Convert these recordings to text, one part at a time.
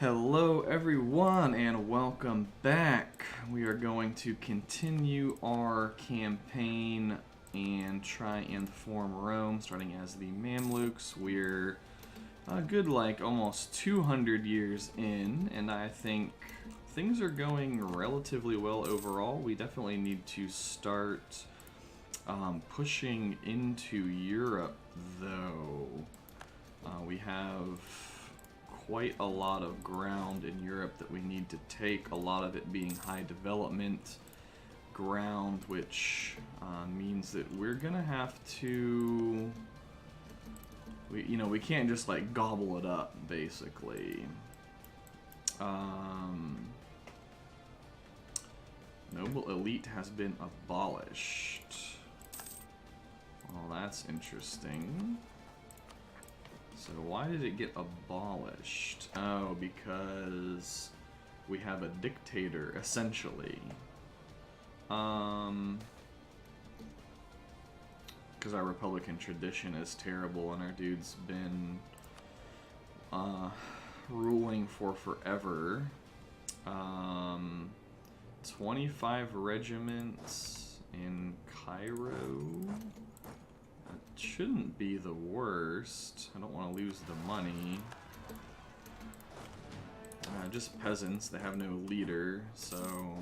Hello everyone and welcome back. We are going to continue our campaign and try and form Rome, starting as the Mamluks. We're a good almost 200 years in, and I think things are going relatively well overall. We definitely need to start pushing into Europe though. We have quite a lot of ground in Europe that we need to take, a lot of it being high development ground, which means that we're gonna have to, we can't just gobble it up basically. Noble elite has been abolished. Well, that's interesting. So why did it get abolished? Oh, because we have a dictator, essentially. Because our Republican tradition is terrible and our dude's been ruling for forever. 25 regiments in Cairo. Shouldn't be the worst. I don't want to lose the money. Just peasants. They have no leader, so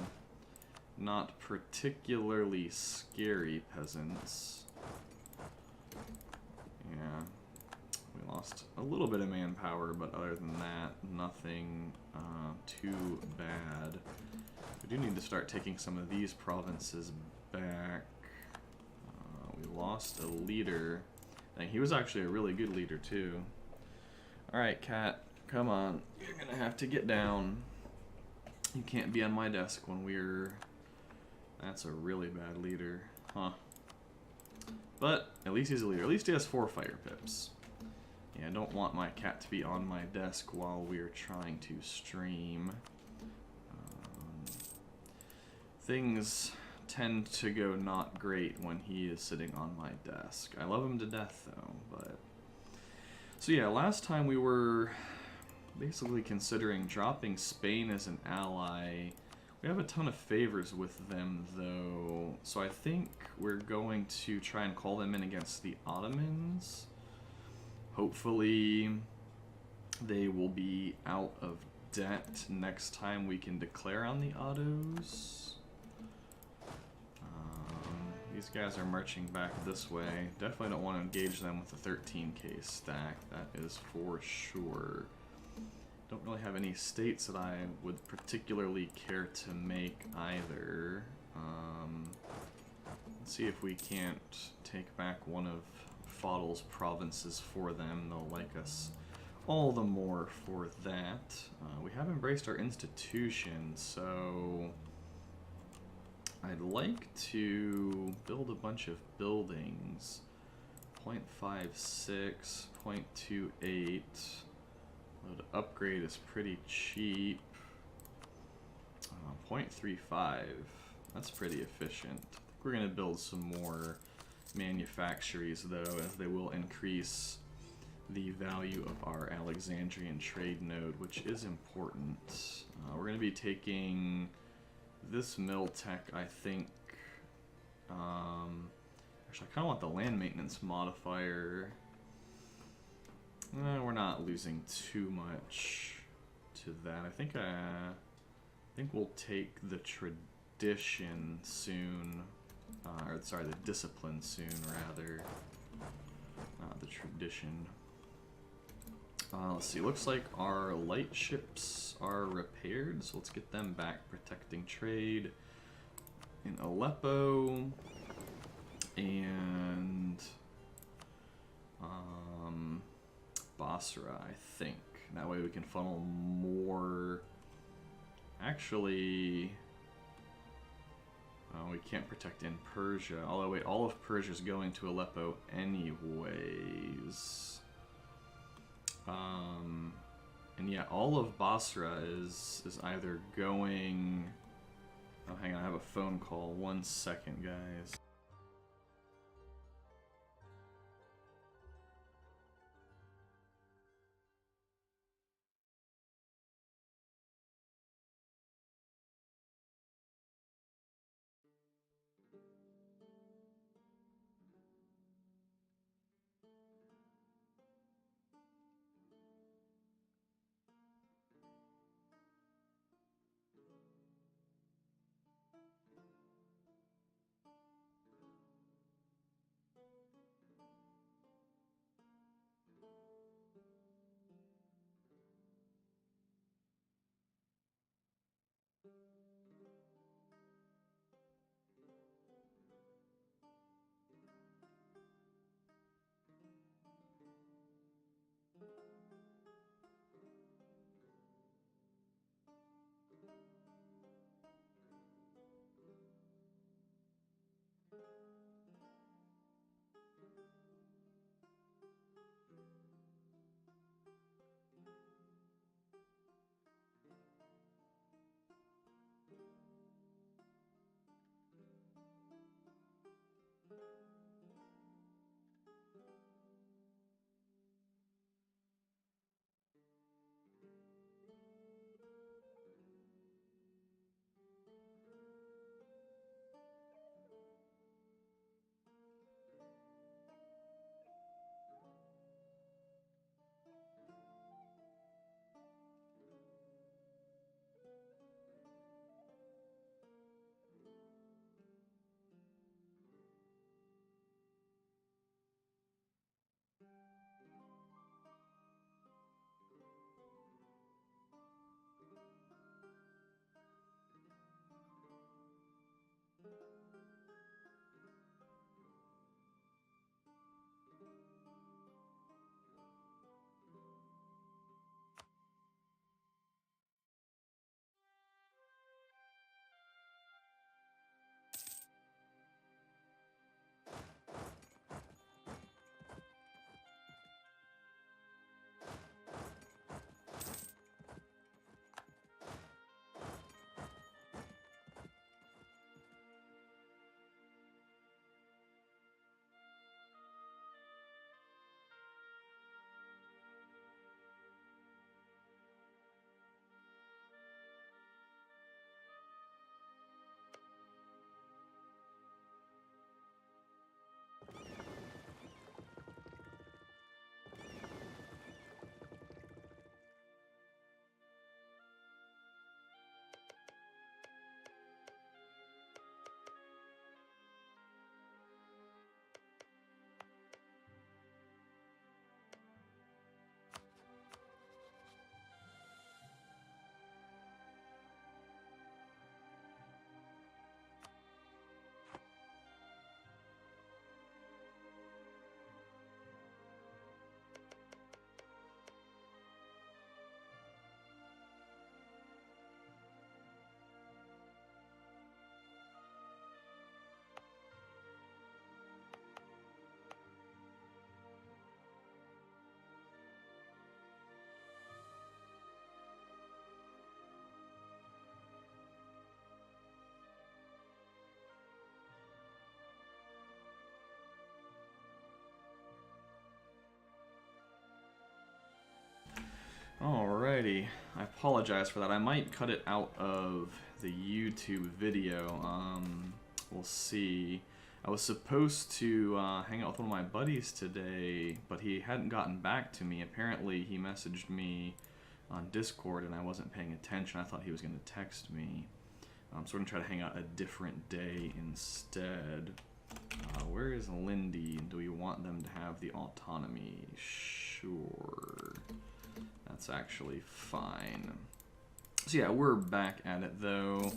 not particularly scary peasants. Yeah, we lost a little bit of manpower, but other than that, nothing too bad. We do need to start taking some of these provinces back. We lost a leader. I think he was actually a really good leader too. Alright, Cat, come on. You're gonna have to get down. You can't be on my desk when we're... That's a really bad leader. Huh. But at least he's a leader. At least he has 4 fire pips. Yeah, I don't want my cat to be on my desk while we're trying to stream. Things tend to go not great when he is sitting on my desk. I love him to death though, but... So yeah, last time we were basically considering dropping Spain as an ally. We have a ton of favors with them though, so I think we're going to try and call them in against the Ottomans. Hopefully they will be out of debt next time we can declare on the Ottos. These guys are marching back this way. Definitely don't want to engage them with a 13k stack, that is for sure. Don't really have any states that I would particularly care to make either. Let's see if we can't take back one of Faudel's provinces for them. They'll like us all the more for that. We have embraced our institution, so... I'd like to build a bunch of buildings. 0.56, 0.28. The upgrade is pretty cheap. 0.35. That's pretty efficient. I think we're going to build some more manufactories though, as they will increase the value of our Alexandrian trade node, which is important. We're going to be taking this mill tech, I think. Actually, I kind of want the land maintenance modifier. We're not losing too much to that. I think we'll take the tradition soon, or sorry, the discipline soon rather. Not the tradition. Let's see, looks like our light ships are repaired, so let's get them back. Protecting trade in Aleppo, and Basra, I think. That way we can funnel more. Actually, we can't protect in Persia. Although, wait, all of Persia's going to Aleppo anyways. And yeah, all of Basra is either going... Oh, hang on, I have a phone call. 1 second, guys. Alrighty, I apologize for that. I might cut it out of the YouTube video. We'll see. I was supposed to hang out with one of my buddies today, but he hadn't gotten back to me. Apparently, he messaged me on Discord and I wasn't paying attention. I thought he was going to text me. So we're going to try to hang out a different day instead. Where is Lindy? Do we want them to have the autonomy? Sure. That's actually fine. So yeah, we're back at it though.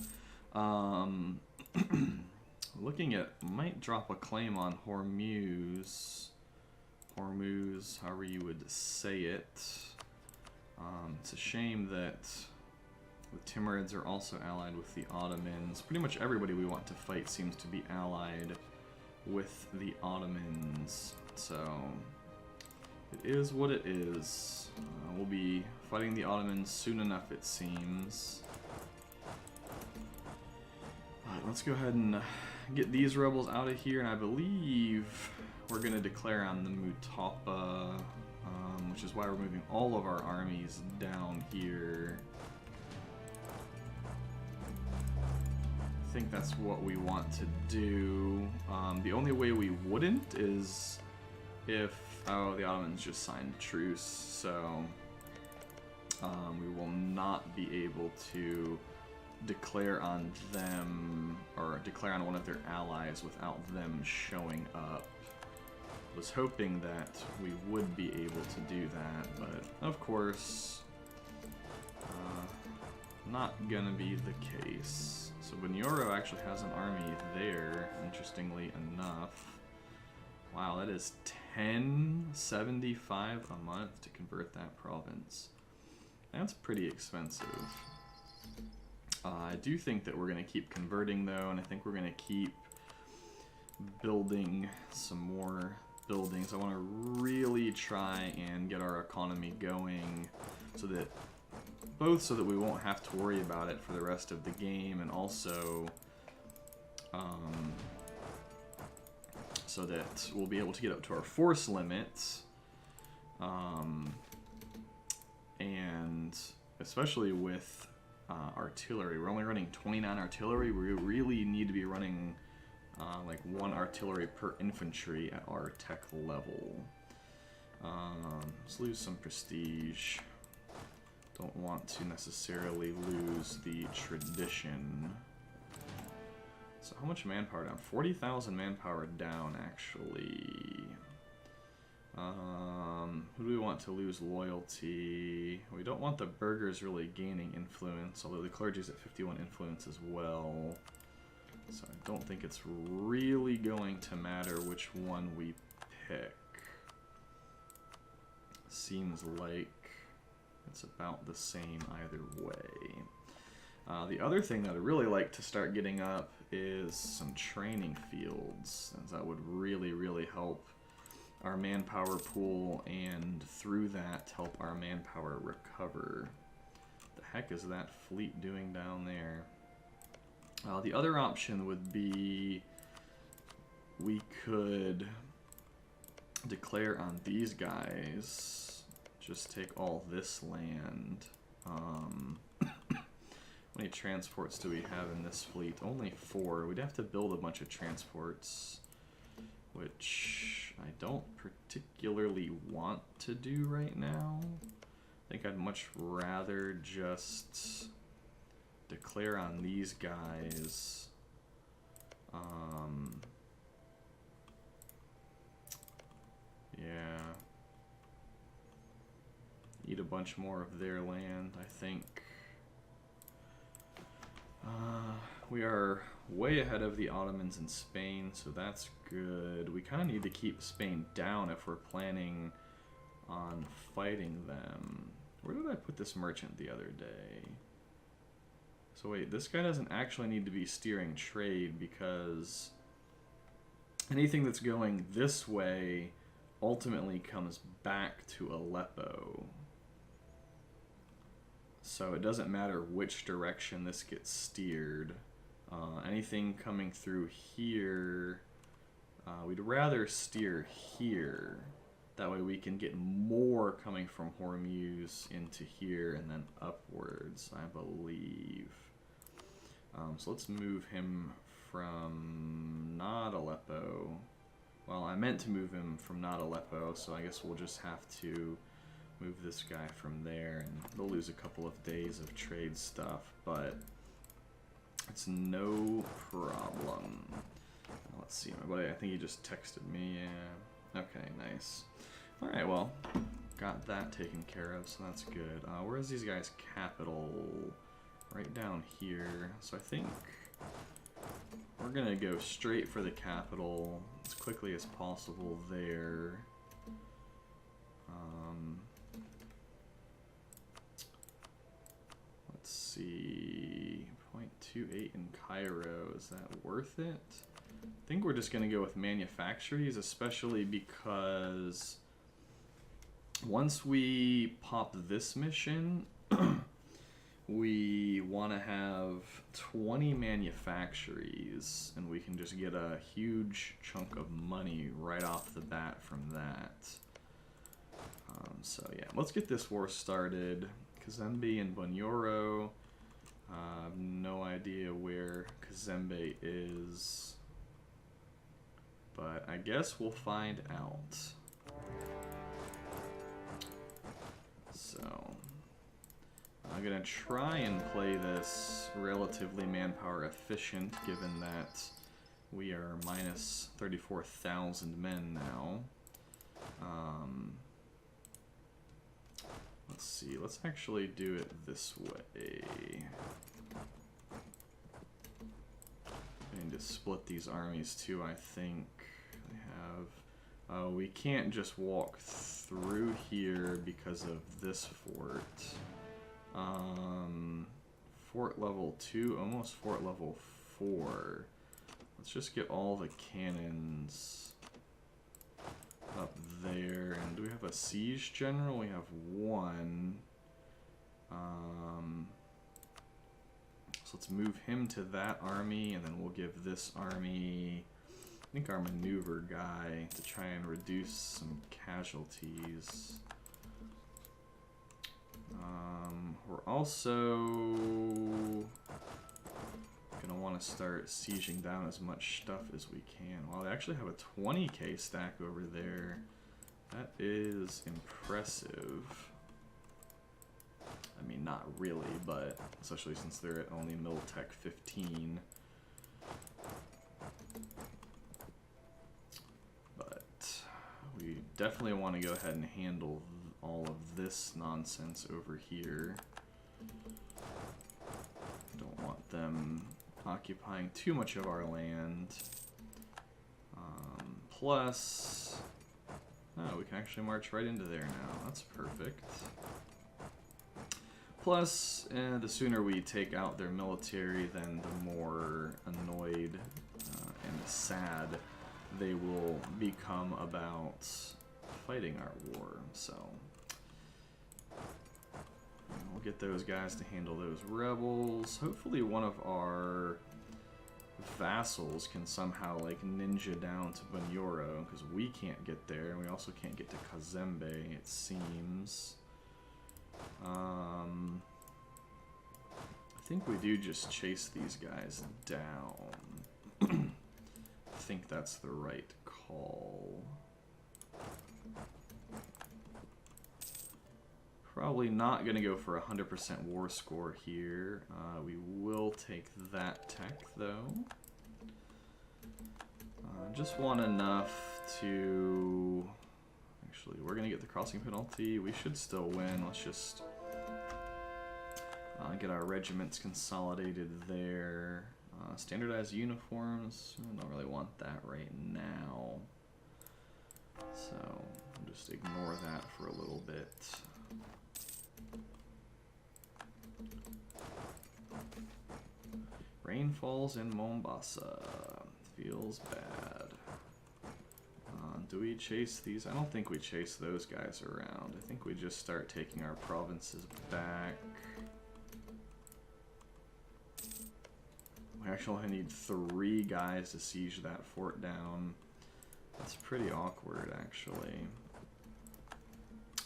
Looking at, might drop a claim on Hormuz. Hormuz, however you would say it. It's a shame that the Timurids are also allied with the Ottomans. Pretty much everybody we want to fight seems to be allied with the Ottomans. So it is what it is. We'll be fighting the Ottomans soon enough, it seems. Alright, let's go ahead and get these rebels out of here, and I believe we're going to declare on the Mutapa, which is why we're moving all of our armies down here. I think that's what we want to do. The only way we wouldn't is if the Ottomans just signed truce, so we will not be able to declare on them, or declare on one of their allies without them showing up. I was hoping that we would be able to do that, but of course, not gonna be the case. So Bunyoro actually has an army there, interestingly enough. Wow, that is $10.75 a month to convert that province. That's pretty expensive. I do think that we're going to keep converting though, and I think we're going to keep building some more buildings. I want to really try and get our economy going so that so that we won't have to worry about it for the rest of the game, and also so that we'll be able to get up to our force limits, and especially with artillery. We're only running 29 artillery. We really need to be running like 1 artillery per infantry at our tech level. Let's lose some prestige. Don't want to necessarily lose the tradition. So how much manpower down? 40,000 manpower down, actually. Who do we want to lose loyalty? We don't want the burghers really gaining influence, although the clergy's at 51 influence as well. So I don't think it's really going to matter which one we pick. Seems like it's about the same either way. The other thing that I'd really like to start getting up is some training fields, as that would really, really help our manpower pool, and through that help our manpower recover. The heck is that fleet doing down there? The other option would be we could declare on these guys, just take all this land. How many transports do we have in this fleet? Only 4. We'd have to build a bunch of transports, which I don't particularly want to do right now. I think I'd much rather just declare on these guys. Yeah. Eat a bunch more of their land, I think. We are way ahead of the Ottomans in Spain, so that's good. We kind of need to keep Spain down if we're planning on fighting them. Where did I put this merchant the other day? So wait, this guy doesn't actually need to be steering trade, because anything that's going this way ultimately comes back to Aleppo. So it doesn't matter which direction this gets steered. Anything coming through here, we'd rather steer here. That way we can get more coming from Hormuz into here and then upwards, I believe. So let's move him from not Aleppo. Well, I meant to move him from not Aleppo, so I guess we'll just have to move this guy from there, and they'll lose a couple of days of trade stuff, but it's no problem. Let's see, my buddy, I think he just texted me. Yeah. Okay, nice. Alright, well, got that taken care of, so that's good. Where's these guys' capital? Right down here. So I think we're gonna go straight for the capital as quickly as possible there. Let's see, 0.28 in Cairo, is that worth it? I think we're just gonna go with manufactories, especially because once we pop this mission, we want to have 20 manufactories, and we can just get a huge chunk of money right off the bat from that. So yeah, let's get this war started. Kazembe and Bunyoro. I have no idea where Kazembe is, but I guess we'll find out. So I'm gonna try and play this relatively manpower efficient, given that we are minus 34,000 men now. Let's see, let's actually do it this way. I need to split these armies too, I think. They have... we can't just walk through here because of this fort. Fort level 2, almost fort level 4. Let's just get all the cannons up there. And do we have a siege general? We have one. So let's move him to that army, and then we'll give this army, I think, our maneuver guy to try and reduce some casualties. We're also gonna want to start sieging down as much stuff as we can. Wow, they actually have a 20k stack over there. That is impressive. I mean, not really, but especially since they're at only Miltech 15. But we definitely want to go ahead and handle all of this nonsense over here. Don't want them occupying too much of our land. Plus, oh, we can actually march right into there now. That's perfect. Plus, the sooner we take out their military, then the more annoyed and sad they will become about fighting our war. So we'll get those guys to handle those rebels. Hopefully one of our vassals can somehow like ninja down to Bunyoro, because we can't get there, and we also can't get to Kazembe, it seems. I think we do just chase these guys down. I think that's the right call. Probably not going to go for 100% war score here. We will take that tech, though. Just want enough to... Actually, we're going to get the crossing penalty. We should still win. Let's just get our regiments consolidated there. Standardized uniforms. I don't really want that right now. So, I'll just ignore that for a little bit. Rain falls in Mombasa. Feels bad. Do we chase these? I don't think we chase those guys around. I think we just start taking our provinces back. We actually only need 3 guys to siege that fort down. That's pretty awkward, actually.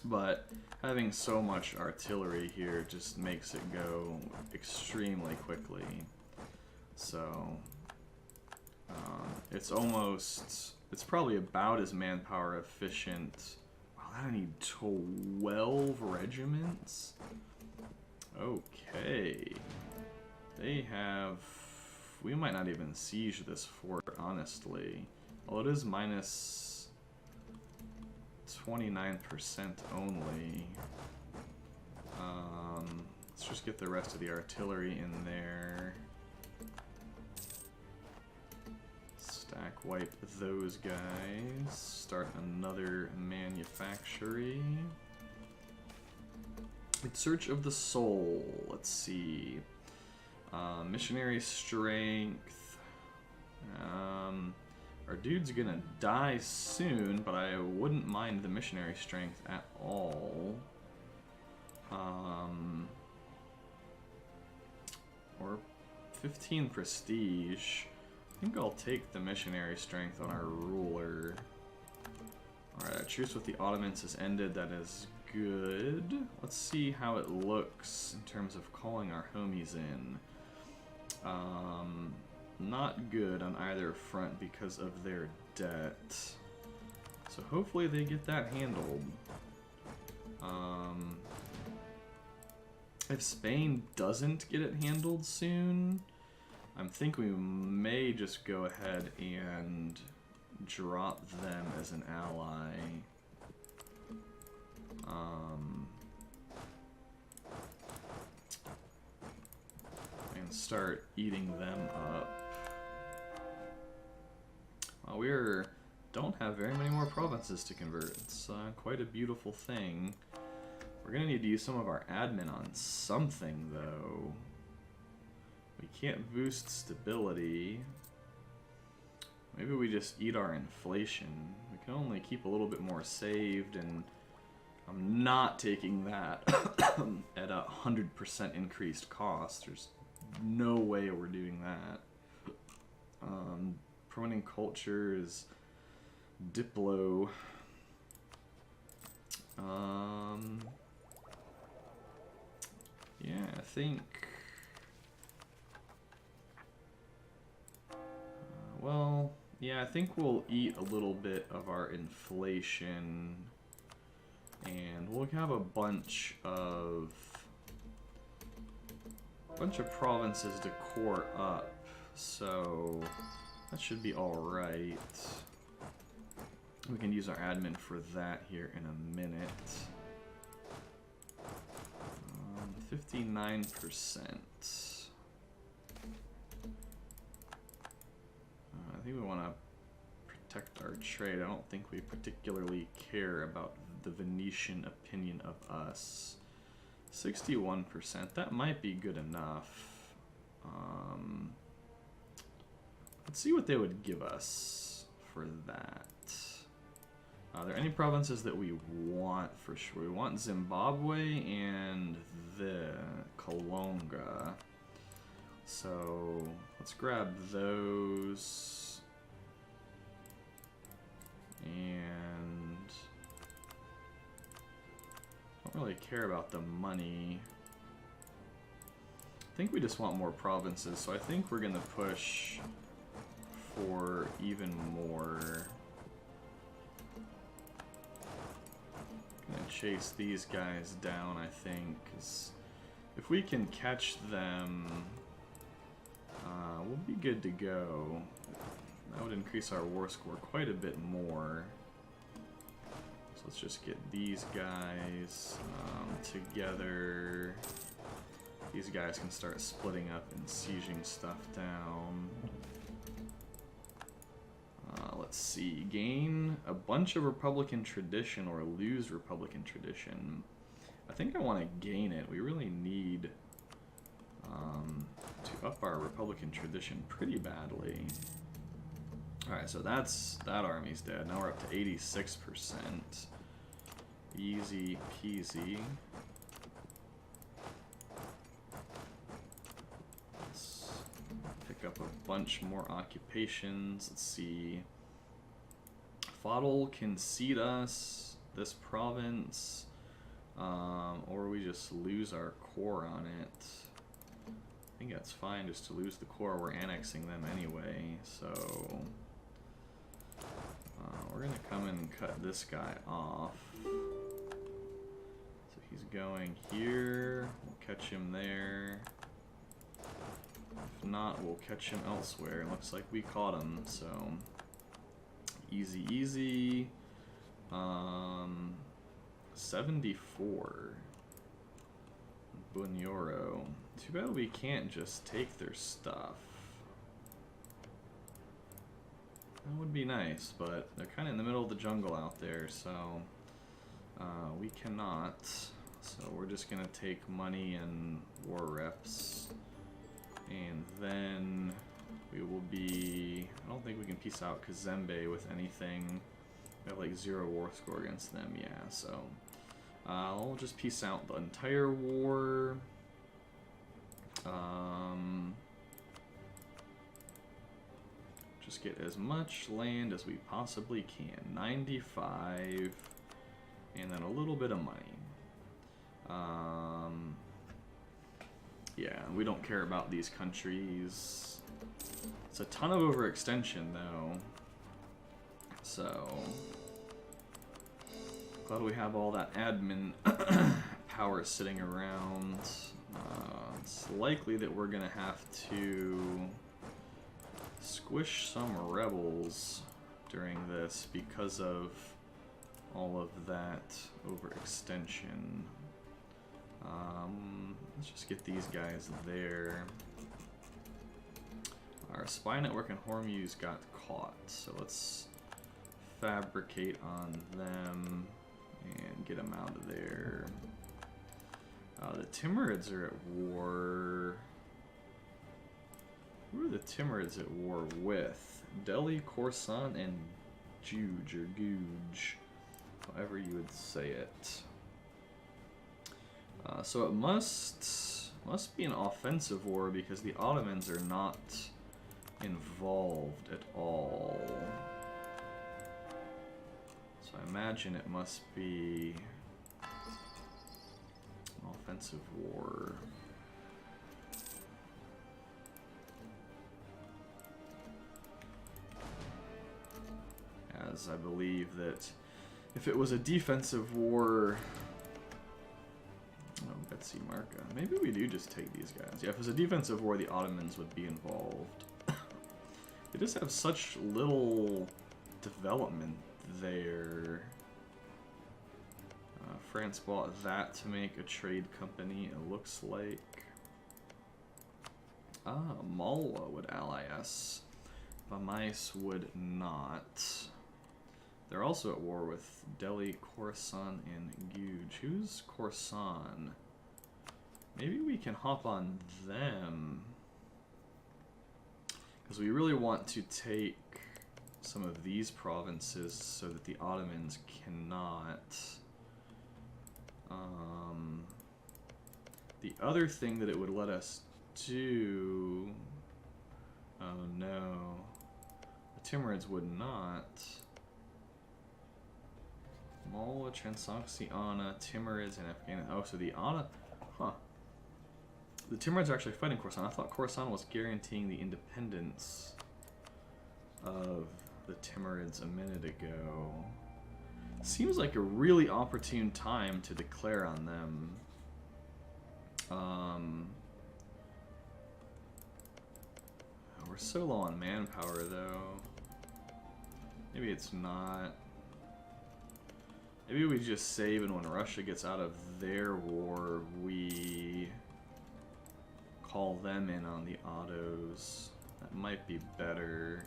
But having so much artillery here just makes it go extremely quickly. So it's probably about as manpower efficient. Wow, I need 12 regiments? Okay. They have... We might not even siege this fort, honestly. Well, it is minus 29% only. Let's just get the rest of the artillery in there. Stack wipe those guys. Start another manufactory. In search of the soul. Let's see. Missionary strength. Our dude's gonna die soon, but I wouldn't mind the missionary strength at all. Or 15 prestige. I think I'll take the missionary strength on our ruler. Alright, our truce with the Ottomans has ended. That is good. Let's see how it looks in terms of calling our homies in. Not good on either front because of their debt. So hopefully they get that handled. If Spain doesn't get it handled soon, I think we may just go ahead and drop them as an ally. And start eating them up. Well, we don't have very many more provinces to convert. It's quite a beautiful thing. We're gonna need to use some of our admin on something, though. We can't boost stability. Maybe we just eat our inflation. We can only keep a little bit more saved, and I'm not taking that at 100% increased cost. There's no way we're doing that. Promoting culture is Diplo. Yeah, I think... well, yeah, I think we'll eat a little bit of our inflation, and we'll have a bunch of provinces to core up, so that should be alright. We can use our admin for that here in a minute. 59%. I think we want to protect our trade. I don't think we particularly care about the Venetian opinion of us. 61%. That might be good enough. Let's see what they would give us for that. Are there any provinces that we want for sure? We want Zimbabwe and the Kalonga. So let's grab those. And don't really care about the money. I think we just want more provinces, so I think we're gonna push for even more. Gonna chase these guys down, I think, 'cause if we can catch them, we'll be good to go. That would increase our war score quite a bit more. So let's just get these guys together. These guys can start splitting up and sieging stuff down. Let's see. Gain a bunch of Republican tradition or lose Republican tradition. I think I want to gain it. We really need to up our Republican tradition pretty badly. Alright, so that army's dead. Now we're up to 86%. Easy peasy. Let's pick up a bunch more occupations. Let's see. Fadl concede us this province. Or we just lose our core on it. I think that's fine just to lose the core. We're annexing them anyway, so we're gonna come and cut this guy off. So he's going here. We'll catch him there. If not, we'll catch him elsewhere. It looks like we caught him, so easy, easy. 74. Bunyoro. Too bad we can't just take their stuff. That would be nice, but they're kind of in the middle of the jungle out there, so we cannot. So we're just gonna take money and war reps, and then we will be. I don't think we can peace out Kazembe with anything. We have like 0 war score against them, yeah. So I'll just peace out the entire war. Just get as much land as we possibly can. 95, and then a little bit of money. Yeah, we don't care about these countries. It's a ton of overextension, though. So, glad we have all that admin power sitting around. It's likely that we're gonna have to squish some rebels during this because of all of that overextension. Let's just get these guys there. Our spy network and Hormuz got caught, so let's fabricate on them and get them out of there. The Timurids are at war. Who are the Timurids at war with? Delhi, Khorasan, and Juge, or Guj, however you would say it. So it must be an offensive war because the Ottomans are not involved at all. So I imagine it must be an offensive war. As I believe that if it was a defensive war, oh, Betsy Marka, maybe we do just take these guys. Yeah, if it was a defensive war, the Ottomans would be involved. They just have such little development there. France bought that to make a trade company, it looks like. Malwa would ally us. Bamais would not. They're also at war with Delhi, Khorasan, and Guj. Who's Khorasan? Maybe we can hop on them. Because we really want to take some of these provinces so that the Ottomans cannot. The other thing that it would let us do... Oh no. The Timurids would not. Malwa, Transoxiana, Timurids, and Afghanistan. Oh, so the Ana... Huh. The Timurids are actually fighting Khorasan. I thought Khorasan was guaranteeing the independence of the Timurids a minute ago. Seems like a really opportune time to declare on them. We're so low on manpower, though. Maybe it's not. Maybe we just save, and when Russia gets out of their war, we call them in on the autos. That might be better.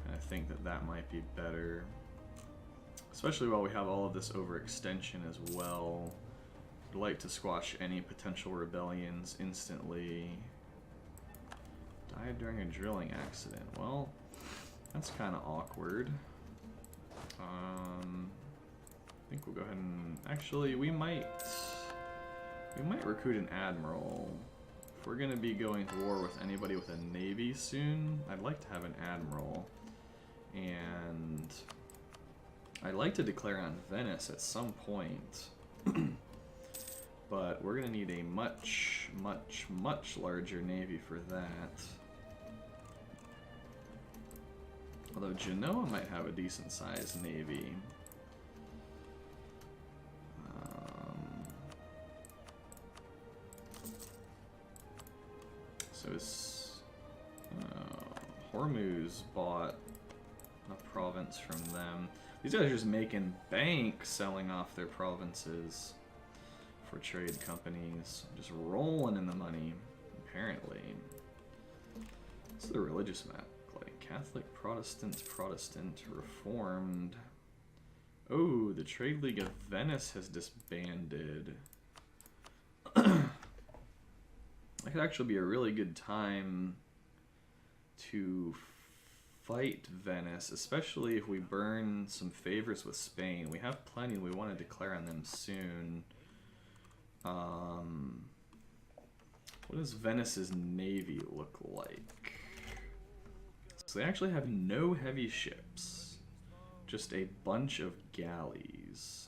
Kind of think that that might be better. Especially while we have all of this overextension as well. I'd like to squash any potential rebellions instantly. Died during a drilling accident. Well, that's kind of awkward. I think we'll go ahead and... Actually, we might recruit an admiral. If we're going to be going to war with anybody with a navy soon, I'd like to have an admiral. And I'd like to declare on Venice at some point. But we're going to need a much, much, much larger navy for that. Although Genoa might have a decent sized navy. So Hormuz bought a province from them. These guys are just making bank selling off their provinces for trade companies. Just rolling in the money, apparently. What's the religious map like? Catholic, Protestant, Protestant, Reformed. Oh, the Trade League of Venice has disbanded. That could actually be a really good time to fight Venice, especially if we burn some favors with Spain. We have plenty. We want to declare on them soon. What does Venice's navy look like? So they actually have no heavy ships, just a bunch of galleys.